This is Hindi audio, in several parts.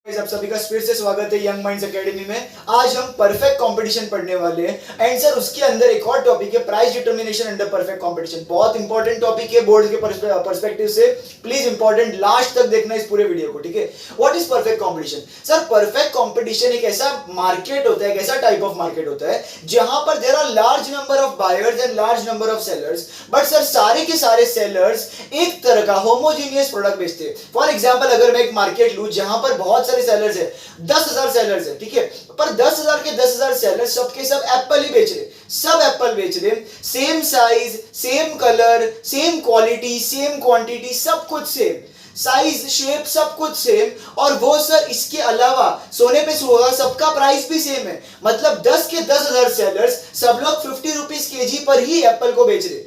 आप सभी का फिर से स्वागत है यंग माइंड्स एकेडमी में। आज हम परफेक्ट कंपटीशन पढ़ने वाले हैं एंड सर उसके अंदर एक और टॉपिक है price determination under perfect competition. बहुत इंपॉर्टेंट टॉपिक है बोर्ड के पर्सपेक्टिव से, प्लीज इंपॉर्टेंट लास्ट तक देखना इस पूरे वीडियो को, ठीक है। What is perfect competition? Sir perfect competition एक ऐसा मार्केट होता है, एक ऐसा टाइप ऑफ मार्केट होता है जहां पर there are large number of buyers and large number of sellers, but sir सारे के सारे सेलर्स एक तरह का होमोजीनियस प्रोडक्ट बेचते हैं। फॉर एग्जाम्पल अगर मैं एक मार्केट लूं जहां पर बहुत सेलर्स है, 10,000 सेलर्स है, ठीक है, पर 10,000 के 10,000 सेलर्स सबके सब एप्पल ही बेच रहे, सब एप्पल बेच रहे, same size, same colour, same quality, same quantity, सब कुछ सेम, साइज शेप सब कुछ सेम, और वो सर इसके अलावा सोने पे सुहागा सबका प्राइस भी सेम है। मतलब 10 के 10,000 सेलर्स सब लोग 50 रुपीज केजी पर ही एप्पल को बेच रहे।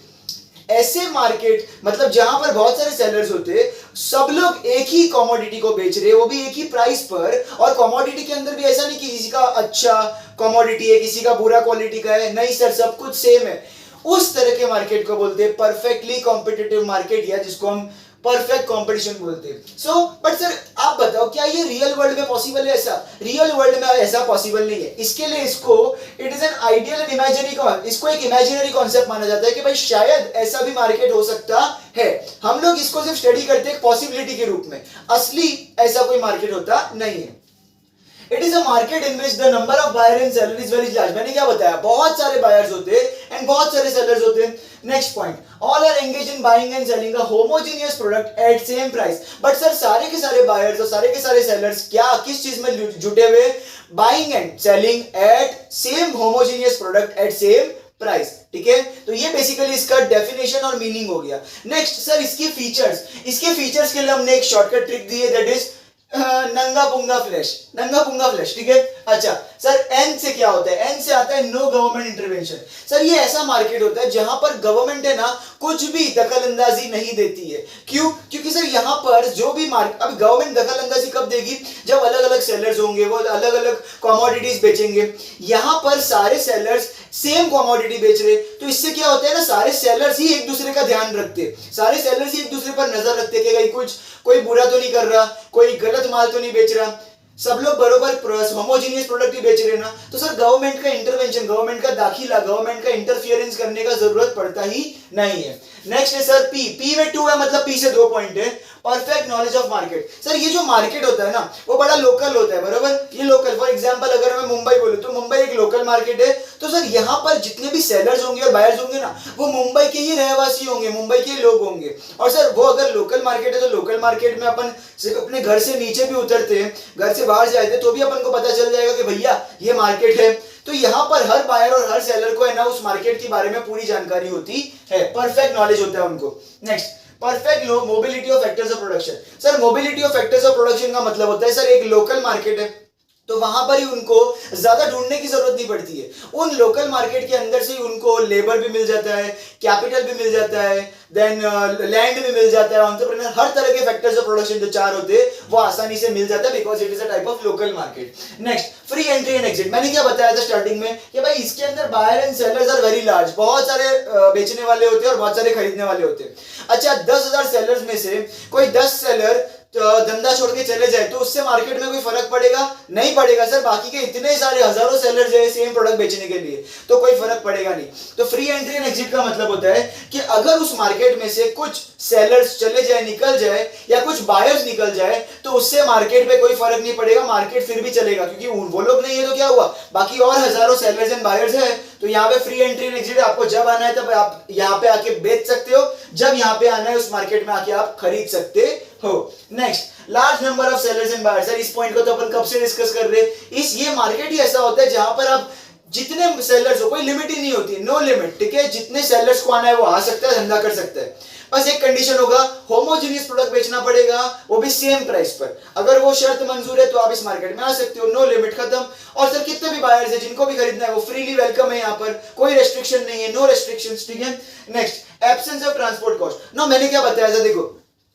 ऐसे मार्केट मतलब जहां पर बहुत सारे सेलर्स होते, सब लोग एक ही कमोडिटी को बेच रहे, वो भी एक ही प्राइस पर, और कमोडिटी के अंदर भी ऐसा नहीं कि किसी का अच्छा कमोडिटी है, किसी का बुरा क्वालिटी का है, नहीं सर सब कुछ सेम है। उस तरह के मार्केट को बोलते हैं परफेक्टली कॉम्पिटिटिव मार्केट, या जिसको हम परफेक्ट कंपटीशन बोलते हैं। सो बट सर आप बताओ क्या ये रियल वर्ल्ड में पॉसिबल है? ऐसा रियल वर्ल्ड में ऐसा पॉसिबल नहीं है। इसके लिए इसको it is an ideal and imaginary, इसको एक इमेजिनरी कॉन्सेप्ट माना जाता है कि भाई शायद ऐसा भी मार्केट हो सकता है। हम लोग इसको सिर्फ स्टडी करते हैं पॉसिबिलिटी के रूप में, असली ऐसा कोई मार्केट होता नहीं है। It is a market in which the number of buyer and seller is very large। मैंने क्या बताया, बहुत सारे बायर्स होते हैं एंड बहुत सारे सेलर्स होते हैं। Next point, all are engage in buying and selling a homogeneous product at same price. But sir सारे के सारे बायर्स और सारे के सारे सेलर्स क्या किस चीज में जुटे हुए? Buying and selling at same homogeneous product at same price, ठीक है। तो ये बेसिकली इसका डेफिनेशन और मीनिंग हो गया। नेक्स्ट सर इसके फीचर्स, इसके फीचर्स के लिए हमने एक शॉर्टकट ट्रिक दी है, दैट इज नंगा पुंगा फ्लैश, नंगा पुंगा फ्लैश, ठीक है। अच्छा सर एन से क्या होता है? एन से आता है नो गवर्नमेंट इंटरवेंशन। सर ये ऐसा मार्केट होता है जहां पर गवर्नमेंट है ना कुछ भी दखल अंदाजी नहीं देती है। क्यों? क्योंकि सर यहां पर जो भी मार्केट, अब गवर्नमेंट दखल अंदाजी कब देगी? जब अलग अलग सेलर्स होंगे, वो अलग अलग कमोडिटीज बेचेंगे। यहां पर सारे सेलर्स सेम कमोडिटी बेच रहे, तो इससे क्या होता है ना, सारे सेलर्स ही एक दूसरे का ध्यान रखते, सारे सेलर्स ही एक दूसरे पर नजर रखते कि कोई बुरा तो नहीं कर रहा, कोई गलत माल तो नहीं बेच रहा, सब लोग बरोबर होमोजेनियस प्रोडक्ट ही बेच रहे हैं ना। तो सर गवर्नमेंट का इंटरवेंशन, गवर्नमेंट का दाखिला, गवर्नमेंट का इंटरफियरेंस करने का जरूरत पड़ता ही नहीं है। नेक्स्ट है सर पी में 2 है, मतलब पी से 2 पॉइंट है, perfect knowledge of market. Sir ये जो मार्केट होता है ना वो बड़ा लोकल होता है, बराबर, ये लोकल। फॉर एग्जांपल अगर मैं मुंबई बोलूं तो मुंबई एक लोकल मार्केट है। तो सर यहाँ पर जितने भी सेलर्स होंगे और बायर्स होंगे ना वो मुंबई के ही रहवासी होंगे, मुंबई के लोग होंगे। और सर वो अगर लोकल मार्केट है तो लोकल मार्केट में अपन सिर्फ अपने घर से नीचे भी उतरते हैं, घर से बाहर जाते हैं, तो भी अपन को पता चल जाएगा कि भैया ये मार्केट है। तो यहाँ पर हर बायर और हर सेलर को है ना उस मार्केट के बारे में पूरी जानकारी होती है, परफेक्ट नॉलेज होता है उनको। Next, perfect mobility of factors of production. Sir mobility of factors of production का मतलब होता है सर एक लोकल मार्केट है तो वहां पर ही उनको ज्यादा ढूंढने की जरूरत नहीं पड़ती है। उन लोकल मार्केट के अंदर से ही उनको लेबर भी मिल जाता है, कैपिटल भी मिल जाता है, देन लैंड भी मिल जाता है, एंटरप्रेन्योर, हर तरह के फैक्टर्स ऑफ प्रोडक्शन जो 4 होते हैं वो आसानी से मिल जाता है, because it is a type of local market. Next, free entry and exit. मैंने क्या बताया था स्टार्टिंग में कि भाई इसके अंदर buyer and sellers are very large, बहुत सारे बेचने वाले होते हैं और बहुत सारे खरीदने वाले होते हैं। अच्छा 10,000 सेलर्स में से कोई 10 सेलर धंधा छोड़ के चले जाए तो उससे मार्केट में कोई फर्क पड़ेगा? नहीं पड़ेगा सर, बाकी के इतने सारे हजारों सेलर्स है सेम प्रोडक्ट बेचने के लिए, तो कोई फर्क पड़ेगा नहीं। तो फ्री एंट्री एंड एग्जिट का मतलब होता है कि अगर उस मार्केट में से कुछ सेलर्स चले जाए, निकल जाए, या कुछ बायर्स निकल जाए तो उससे मार्केट पे कोई फर्क नहीं पड़ेगा, मार्केट फिर भी चलेगा, क्योंकि वो लोग नहीं है तो क्या हुआ, बाकी और हजारों सेलर्स एंड बायर्स है। तो यहाँ पे फ्री एंट्री एंड एग्जिट, आपको जब आना है तब आप यहाँ पे आके बेच सकते हो, जब यहाँ पे आना है उस मार्केट में आके आप खरीद सकते हो। Next, large number of sellers and buyers. इस पॉइंट को तो अपन कब से डिस्कस कर रहे हैं। ये मार्केट ही ऐसा होता है जहां पर आप जितने सेलर्स हो, कोई लिमिट ही नहीं होती, नो लिमिट, ठीक है, जितने सेलर्स को आना है वो आ सकता है, धंधा कर सकता है। बस एक कंडीशन होगा, होमोजेनियस प्रोडक्ट बेचना पड़ेगा, वो भी सेम प्राइस पर। अगर वो शर्त मंजूर है तो आप इस मार्केट में आ सकते हो, नो लिमिट, खत्म। और सर कितने भी बायर्स है जिनको भी खरीदना है वो फ्रीली वेलकम है, यहाँ पर कोई रेस्ट्रिक्शन नहीं है, नो रेस्ट्रिक्शंस, ठीक है। Next, absence of transport cost. No मैंने क्या बताया था, देखो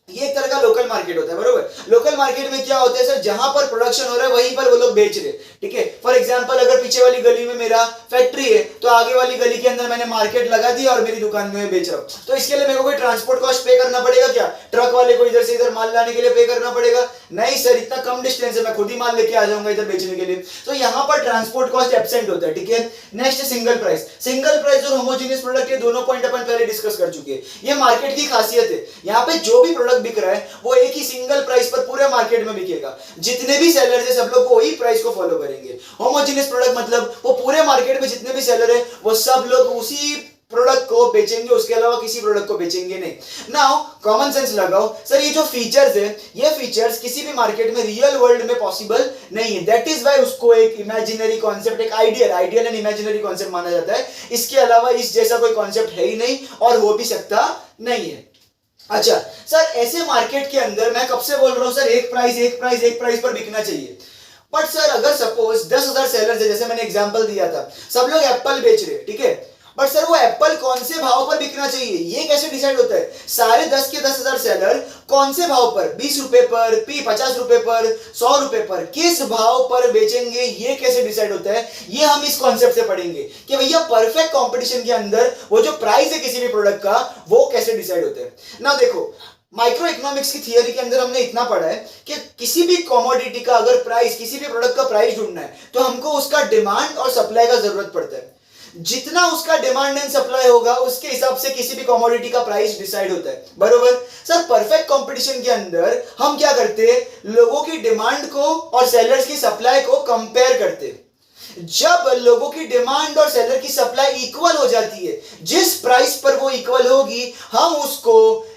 ये एक तरह का लोकल मार्केट होता है, बरोबर। लोकल मार्केट में क्या होता है सर, जहां पर प्रोडक्शन हो रहा है वहीं पर वो लोग बेच रहे हैं, ठीक है। फॉर एग्जांपल अगर पीछे वाली गली में मेरा फैक्ट्री है तो आगे वाली गली के अंदर मैंने मार्केट लगा दिया और मेरी दुकान में बेच रहा हूँ, तो इसके लिए मेरे को कोई ट्रांसपोर्ट कॉस्ट पे करना पड़ेगा क्या? ट्रक वाले को इधर से इधर माल लाने के लिए पे करना पड़ेगा? नहीं सर, इतना कम डिस्टेंस है, मैं खुद ही माल लेके आ जाऊंगा इधर बेचने के लिए। तो यहाँ पर ट्रांसपोर्ट कॉस्ट एब्सेंट होता है, ठीक है। Next single price. Single price और होमोजेनियस प्रोडक्ट, ये दोनों पॉइंट अपन पहले डिस्कस कर चुके हैं। ये मार्केट की खासियत है, यहाँ पे जो भी प्रोडक्ट बिक रहा है वो एक ही सिंगल प्राइस पर पूरे मार्केट में बिकेगा। जितने भी सेलर है सब लोग वही प्राइस को फॉलो करेंगे। होमोजेनियस प्रोडक्ट मतलब वो पूरे मार्केट में जितने भी सेलर है वो सब लोग उसी प्रोडक्ट को बेचेंगे, उसके अलावा किसी प्रोडक्ट को बेचेंगे नहीं। नाउ कॉमन सेंस लगाओ सर, ये जो फीचर्स है ये फीचर्स किसी भी मार्केट में रियल वर्ल्ड में पॉसिबल नहीं है। दैट इज व्हाई उसको एक इमेजिनरी कॉन्सेप्ट, एक आइडियल एंड इमेजिनरी कॉन्सेप्ट माना जाता है। इसके अलावा इस जैसा कोई कॉन्सेप्ट है ही नहीं और हो भी सकता नहीं है। अच्छा सर, ऐसे मार्केट के अंदर मैं कब से बोल रहा हूं सर, एक प्राइस पर बिकना चाहिए। बट सर अगर सपोज 10,000 सेलर्स है, जैसे मैंने एग्जांपल दिया था, सब लोग एप्पल बेच रहे, ठीक है। बट सर वो एप्पल कौन से भाव पर बिकना चाहिए ये कैसे डिसाइड होता है? सारे 10 के 10,000 सेलर कौन से भाव पर, 20 रुपए पर, 50 रुपए पर, 100 रुपए पर, किस भाव पर बेचेंगे ये कैसे डिसाइड होता है? ये हम इस कॉन्सेप्ट से पढ़ेंगे कि भैया परफेक्ट कंपटीशन के अंदर वो जो प्राइस है किसी भी प्रोडक्ट का वो कैसे डिसाइड होता है। ना देखो, माइक्रो इकोनॉमिक्स की थियरी के अंदर हमने इतना पढ़ा है कि किसी भी कमोडिटी का अगर प्राइस, किसी भी प्रोडक्ट का प्राइस ढूंढना है तो हमको उसका डिमांड और सप्लाई का जरूरत पड़ता है। जितना उसका डिमांड एंड सप्लाई होगा उसके हिसाब से किसी भी कमोडिटी का प्राइस डिसाइड होता है, बरोबर। सर परफेक्ट कंपटीशन के अंदर हम क्या करते हैं, लोगों की डिमांड को और सेलर्स की सप्लाई को कंपेयर करते हैं। जब लोगों की डिमांड और सेलर की सप्लाई इक्वल हो जाती है, जिस प्राइस पर वो इक्वल होगी हम उसको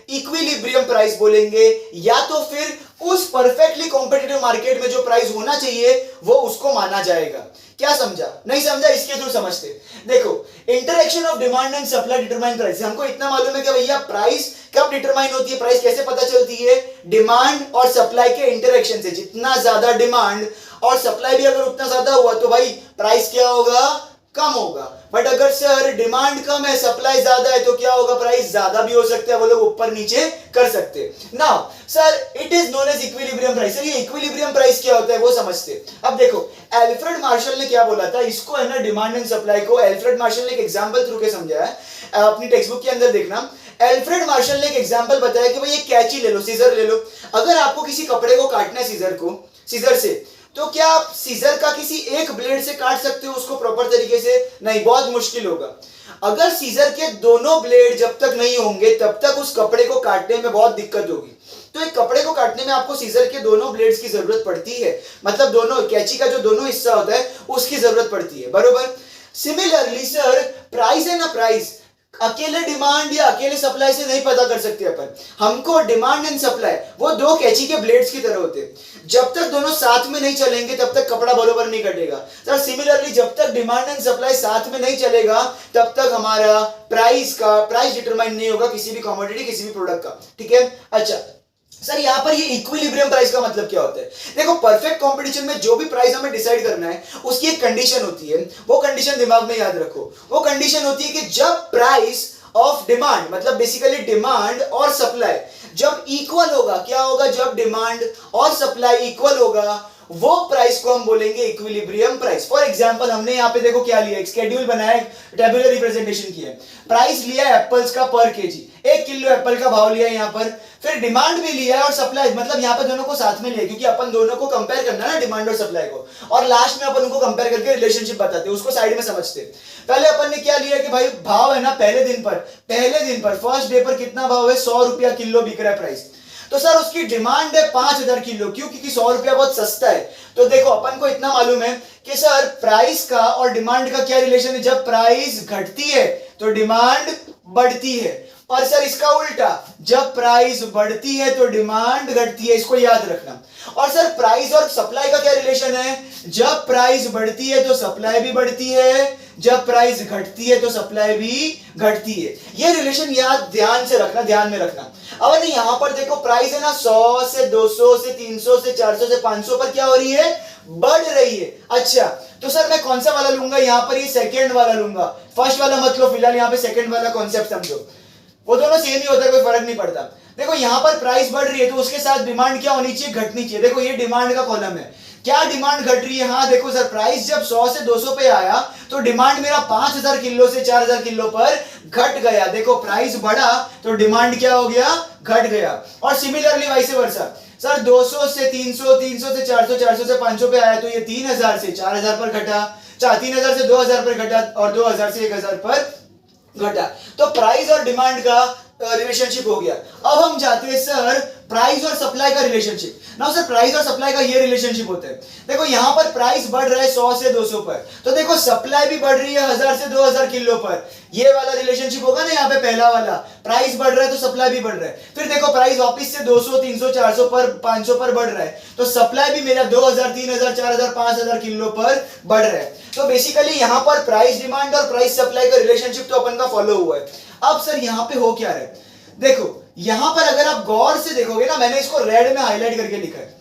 इक्विलिब्रियम प्राइस बोलेंगे, या तो फिर उस परफेक्टली कॉम्पिटिटिव मार्केट में जो प्राइस होना चाहिए वो उसको माना जाएगा। क्या समझा? नहीं समझा? इसके थ्रू समझते। देखो, interaction of demand and supply determine price. हमको इतना मालूम है कि भैया प्राइस कब डिटरमाइन होती है, प्राइस कैसे पता चलती है? डिमांड और सप्लाई के इंटरेक्शन से। जितना ज्यादा डिमांड और सप्लाई भी अगर उतना ज्यादा हुआ तो भाई प्राइस क्या होगा? कम होगा। बट अगर सर डिमांड कम है, सप्लाई ज्यादा है, तो क्या होगा? प्राइस ज्यादा भी हो सकता है, वो लोग ऊपर नीचे कर सकते हैं। Now sir it is known as equilibrium price. ये इक्विलिब्रियम प्राइस क्या होता है वो समझते। अब देखो, अल्फ्रेड मार्शल ने क्या बोला था, इसको है ना डिमांड एंड सप्लाई को अल्फ्रेड मार्शल ने एक एग्जांपल थ्रू के समझाया है। अपनी टेक्स्ट बुक के अंदर देखना, अल्फ्रेड मार्शल ने एक एग्जांपल बताया कि भाई एक कैंची ले लो, सीजर ले लो। अगर आपको किसी कपड़े को काटना है सीजर से, तो क्या आप सीजर का किसी एक ब्लेड से काट सकते हो उसको प्रॉपर तरीके से? नहीं, बहुत मुश्किल होगा। अगर सीजर के दोनों ब्लेड जब तक नहीं होंगे तब तक उस कपड़े को काटने में बहुत दिक्कत होगी। तो एक कपड़े को काटने में आपको सीजर के दोनों ब्लेड्स की जरूरत पड़ती है, मतलब दोनों कैंची का जो दोनों हिस्सा होता है उसकी जरूरत पड़ती है, बरोबर। सिमिलरली सर प्राइस है ना, प्राइस अकेले डिमांड या अकेले सप्लाई से नहीं पता कर सकते अपन। हमको डिमांड एंड सप्लाई वो दो कैंची के ब्लेड्स की तरह होते हैं। जब तक दोनों साथ में नहीं चलेंगे तब तक कपड़ा बरोबर नहीं कटेगा। सर सिमिलरली जब तक डिमांड एंड सप्लाई साथ में नहीं चलेगा तब तक हमारा प्राइस डिटरमाइन नहीं होगा, किसी भी कमोडिटी, किसी भी प्रोडक्ट का, ठीक है। अच्छा सर, यहां पर ये इक्विलिब्रियम प्राइस का मतलब क्या होता है? देखो, परफेक्ट कंपटीशन में जो भी प्राइस हमें डिसाइड करना है उसकी एक कंडीशन होती है। वो कंडीशन दिमाग में याद रखो। वो कंडीशन होती है कि जब प्राइस ऑफ डिमांड, मतलब बेसिकली डिमांड और सप्लाई जब इक्वल होगा, क्या होगा? जब डिमांड और सप्लाई इक्वल होगा वो प्राइस को हम बोलेंगे इक्विलिब्रियम प्राइस। फॉर एग्जांपल हमने यहाँ पे देखो क्या लिया, एक शेड्यूल बनाया, टेबुलर रिप्रेजेंटेशन किया, प्राइस लिया एप्पल्स का पर केजी, 1 किलो एप्पल का भाव लिया यहाँ पर, फिर डिमांड भी लिया और सप्लाई, मतलब यहाँ पे दोनों को साथ में लिया क्योंकि अपन दोनों को कंपेयर करना है ना, डिमांड और सप्लाई को, और लास्ट में अपन उनको कंपेयर करके रिलेशनशिप बताते हैं, उसको साइड में समझते हैं। पहले अपन ने क्या लिया कि भाई भाव है ना, पहले दिन पर फर्स्ट डे पर कितना भाव है? 100 रुपया किलो बिक रहा है प्राइस। तो सर उसकी डिमांड है 5,000 किलो, क्यों? क्योंकि 100 रुपया बहुत सस्ता है। तो देखो अपन को इतना मालूम है कि सर प्राइस का और डिमांड का क्या रिलेशन है? जब प्राइस घटती है तो डिमांड बढ़ती है, और सर इसका उल्टा, जब प्राइस बढ़ती है तो डिमांड घटती है, इसको याद रखना। और सर प्राइस और सप्लाई का क्या रिलेशन है? जब प्राइस बढ़ती है तो सप्लाई भी बढ़ती है, जब प्राइस घटती है तो सप्लाई भी घटती है। ये रिलेशन ध्यान में रखना। अब यहां पर देखो प्राइस है ना 100 से 200 से 300 से 400 से 500 पर क्या हो रही है? बढ़ रही है। अच्छा, तो सर मैं कौन सा वाला लूंगा? यहां पर ये सेकंड वाला लूंगा, फर्स्ट वाला मत लो फिलहाल, यहां पे सेकंड वाला कॉन्सेप्ट समझो। वो दोनों सेम ही होता है, कोई फर्क नहीं पड़ता। देखो यहाँ पर प्राइस बढ़ रही है तो उसके साथ डिमांड क्या होनी चाहिए, घटनी चाहिए। देखो ये डिमांड का कॉलम है, क्या डिमांड घट रही है? हाँ देखो सर, प्राइस जब 100 से 200 पे आया तो डिमांड मेरा 5000 किलो से 4000 किलो पर घट गया। देखो प्राइस बढ़ा तो डिमांड क्या हो गया, घट गया। और सिमिलरली वाइस वर्सा, सर 200 से 300, 300 से 400, 400 से 500 पे आया तो ये 3000 से 4000 पर घटा, 3000 से 2000 पर घटा और 2000 से 1000 पर घटा। तो प्राइस और डिमांड का रिलेशनशिप हो गया। अब हम जाते हैं सर प्राइस और सप्लाई का रिलेशनशिप। नाउ सर प्राइस और सप्लाई का ये रिलेशनशिप होता है। देखो यहां पर प्राइस बढ़ रहा है 100 से 200 पर, तो देखो सप्लाई भी बढ़ रही है 1000 से 2000 किलो पर। ये वाला रिलेशनशिप होगा ना यहाँ पे, पहला वाला, प्राइस बढ़ रहा है तो सप्लाई भी बढ़ रहा है। फिर देखो प्राइस वापस से 200, 300, 400 पर, 500 पर बढ़ रहा है, तो सप्लाई भी मेरा 2000, 3000, 4000, 5000 किलो पर बढ़ रहा है। तो बेसिकली यहाँ पर प्राइस डिमांड और प्राइस सप्लाई का रिलेशनशिप तो अपन का फॉलो हुआ है। अब सर यहाँ पे हो क्या रहा है, देखो यहां पर अगर आप गौर से देखोगे ना, मैंने इसको रेड में हाईलाइट करके लिखा है।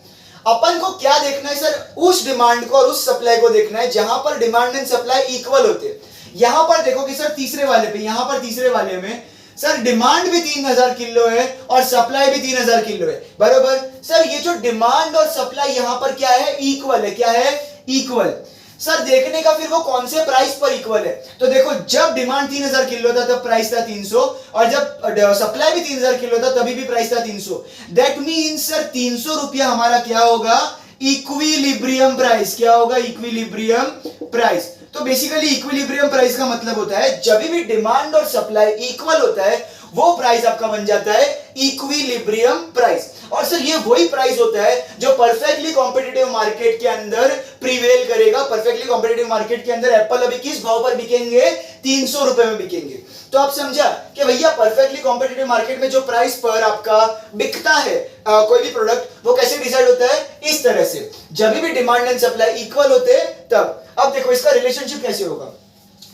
अपन को क्या देखना है सर, उस डिमांड को और उस सप्लाई को देखना है जहां पर डिमांड एंड सप्लाई इक्वल होते हैं। यहां पर देखोगे सर तीसरे वाले पे, यहां पर तीसरे वाले में सर डिमांड भी 3000 किलो है और सप्लाई भी 3000 किलो है, बरोबर। सर ये जो डिमांड और सप्लाई यहां पर क्या है, इक्वल है। क्या है, इक्वल। सर देखने का फिर वो कौन से प्राइस पर इक्वल है, तो देखो जब डिमांड 3000 किलो था तब प्राइस था 300 और जब सप्लाई भी 3000 किलो था तभी भी प्राइस था 300। दैट मीन्स सर 300 रुपया हमारा क्या होगा, इक्विलिब्रियम प्राइस। क्या होगा, इक्विलिब्रियम प्राइस। तो बेसिकली इक्विलिब्रियम प्राइस का मतलब होता है जब भी डिमांड और सप्लाई इक्वल होता है वो प्राइस आपका बन जाता है इक्विलिब्रियम प्राइस। और सर ये वही प्राइस होता है जो परफेक्टली कॉम्पिटिटिव मार्केट के अंदर प्रिवेल करेगा। परफेक्टली कॉम्पिटिटिव मार्केट के अंदर एप्पल अभी किस भाव पर बिकेंगे, 300 रुपए में बिकेंगे। तो आप समझा कि भैया परफेक्टली कॉम्पिटिटिव मार्केट में जो प्राइस पर आपका बिकता है कोई भी प्रोडक्ट, वो कैसे डिसाइड होता है, इस तरह से, जब भी डिमांड एंड सप्लाई इक्वल होते हैं तब। अब देखो इसका रिलेशनशिप कैसे होगा,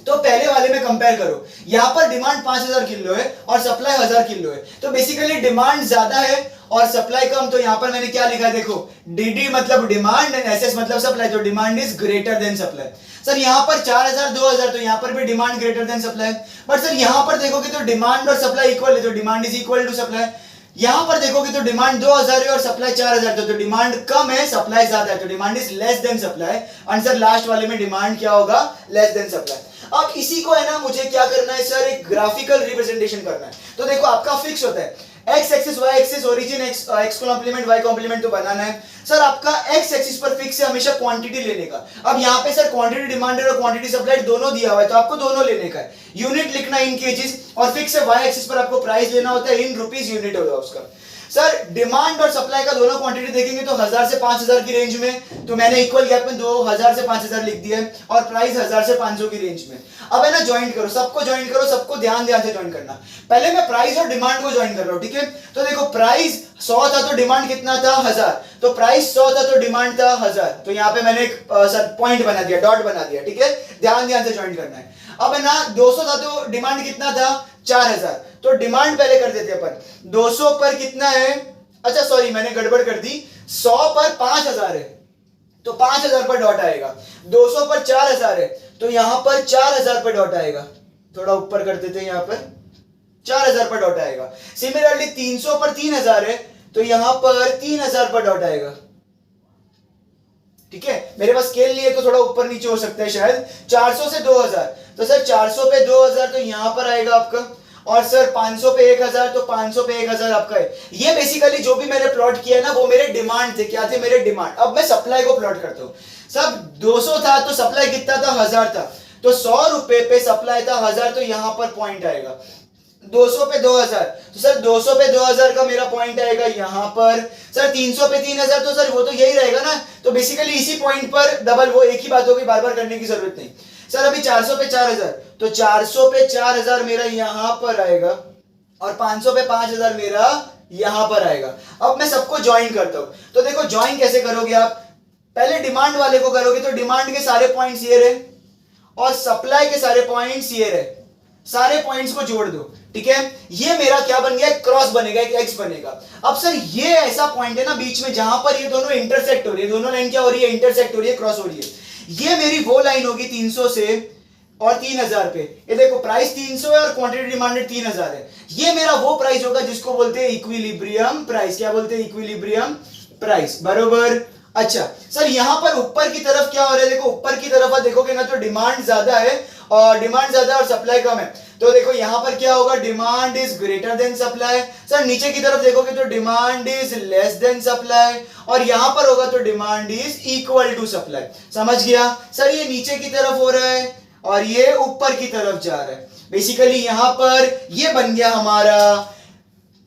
तो पहले वाले में कंपेयर करो, यहां पर डिमांड 5000 किलो है और सप्लाई 1000 किलो है, तो बेसिकली डिमांड ज्यादा है और सप्लाई कम। तो यहां पर मैंने क्या लिखा है, देखो डीडी मतलब डिमांड एंड एसएस मतलब सप्लाई, तो demand is greater than supply. Sir यहां पर 4000, 2000, तो यहां पर भी demand greater than supply. But sir यहां पर देखोगे तो डिमांड और सप्लाई इक्वल है, तो demand is equal to supply. यहां पर देखोगे तो डिमांड 2000 है और सप्लाई 4000, तो डिमांड कम है, सप्लाई ज्यादा है, तो demand is less than supply. Answer last वाले में डिमांड क्या होगा, लेस देन सप्लाई। अब इसी को है ना मुझे क्या करना है सर, एक ग्राफिकल रिप्रेजेंटेशन करना है। तो देखो आपका फिक्स होता है x axis y axis origin x complement y complement तो बनाना है। सर आपका x एक्सिस पर फिक्स है हमेशा क्वांटिटी लेने का। अब यहाँ पे सर क्वांटिटी डिमांडेड और क्वांटिटी सप्लाइड दोनों दिया हुआ है, तो आपको दोनों लेने का है। यूनिट लिखना इन केजीज और फिक्स है y एक्सिस पर आपको प्राइस लेना होता है इन रुपीस, यूनिट होगा उसका। सर डिमांड और सप्लाई का दोनों क्वांटिटी देखेंगे तो 1000 से 5000 की रेंज में, तो मैंने इक्वल गैप में 2000 से 5000 लिख दिया है और प्राइस 1000 से 500 की रेंज में। अब है ना ज्वाइन करो, सबको ज्वाइन करो, सबको ध्यान ध्यान से ज्वाइन करना। पहले मैं प्राइस और डिमांड को ज्वाइन कर रहा हूं, ठीक है। तो देखो प्राइस 100 था तो डिमांड कितना था, 1000, तो प्राइस 100 था तो डिमांड था 1000, तो यहाँ पे मैंने एक सर पॉइंट बना दिया, डॉट बना दिया, ठीक है। ध्यान ध्यान से ज्वाइन करना है। अब है ना 200 था तो डिमांड कितना था, 4000, तो डिमांड पहले कर देते अपन, 200 पर कितना है, अच्छा सॉरी मैंने गड़बड़ कर दी, 100 पर 5000 है तो 5000 पर डॉट आएगा, 200 पर 4000 है तो यहां पर 4000 पर डॉट आएगा, थोड़ा ऊपर कर देते हैं, यहां पर 4000 पर डॉट आएगा। सिमिलरली 300 पर 3000 है तो यहां पर 3000 पर डॉट आएगा, ठीक है। मेरे पास स्केल नहीं है तो थोड़ा ऊपर नीचे हो सकता है शायद। 400 से 2000, तो सर 400 पे 2000 तो यहां पर आएगा आपका, और सर 500 पे 1000 तो 500 पे 1000 आपका है। ये बेसिकली जो भी मैंने प्लॉट किया ना वो मेरे डिमांड थे, क्या थे मेरे डिमांड। अब मैं सप्लाई को प्लॉट करता हूँ। सब 200 था तो सप्लाई कितना था, 1000 था, तो 100 रुपए पे सप्लाई था 1000, तो यहां पर पॉइंट आएगा। 200 पे 2000, तो सर 200 पे 2000 का मेरा पॉइंट आएगा यहां पर। सर 300 पे 3000, तो सर वो तो यही रहेगा ना, तो बेसिकली इसी पॉइंट पर डबल, वो एक ही बात होगी, बार बार करने की जरूरत नहीं। सर अभी 400 पे 4000, तो 400 पे 4000 मेरा यहां पर आएगा और 500 पे 5000 मेरा यहां पर आएगा। अब मैं सबको ज्वाइन करता हूं, तो देखो ज्वाइन कैसे करोगे आप, पहले डिमांड वाले को करोगे तो डिमांड के सारे पॉइंट्स ये रहे और सप्लाई के सारे पॉइंट्स ये रहे, सारे पॉइंट्स को जोड़ दो, ठीक है। ये मेरा क्या बन गया, एक क्रॉस बनेगा, एक एक्स बनेगा। अब सर ये ऐसा पॉइंट है ना बीच में जहां पर ये दोनों इंटरसेक्ट हो रही है, दोनों लाइन क्या हो रही है, इंटरसेक्ट हो रही है, क्रॉस हो रही है। ये मेरी वो लाइन होगी 300 से और 3000 पे। ये देखो प्राइस 300 है और क्वांटिटी डिमांडेड 3000 है। ये मेरा वो प्राइस होगा जिसको बोलते हैं इक्विलिब्रियम प्राइस। क्या बोलते हैं? इक्विलिब्रियम प्राइस, बरोबर। अच्छा सर यहां पर ऊपर की तरफ क्या हो रहा है? देखो ऊपर की तरफ आप देखोगे ना तो डिमांड ज्यादा है और सप्लाई कम है। तो देखो यहां पर क्या होगा? Demand is greater than supply. Sir नीचे की तरफ देखोगे तो demand is less than supply और यहां पर होगा तो demand is equal to supply. समझ गया? सर ये नीचे की तरफ हो रहा है और ये ऊपर की तरफ जा रहा है। बेसिकली यहां पर ये बन गया हमारा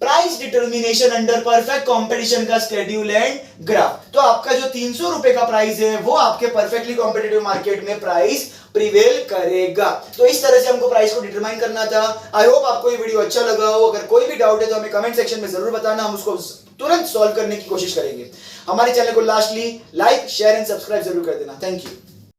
price determination under perfect competition का शेड्यूल एंड ग्राफ। तो आपका जो 300 रुपए का प्राइस है वो आपके परफेक्टली कॉम्पिटिटिव मार्केट में प्राइस प्रिवेल करेगा। तो इस तरह से हमको प्राइस को डिटरमाइन करना था। आई होप आपको ये वीडियो अच्छा लगा हो। अगर कोई भी डाउट है तो हमें कमेंट सेक्शन में जरूर बताना, हम उसको तुरंत सॉल्व करने की कोशिश करेंगे। हमारे चैनल को lastly like share and subscribe जरूर कर देना। Thank you.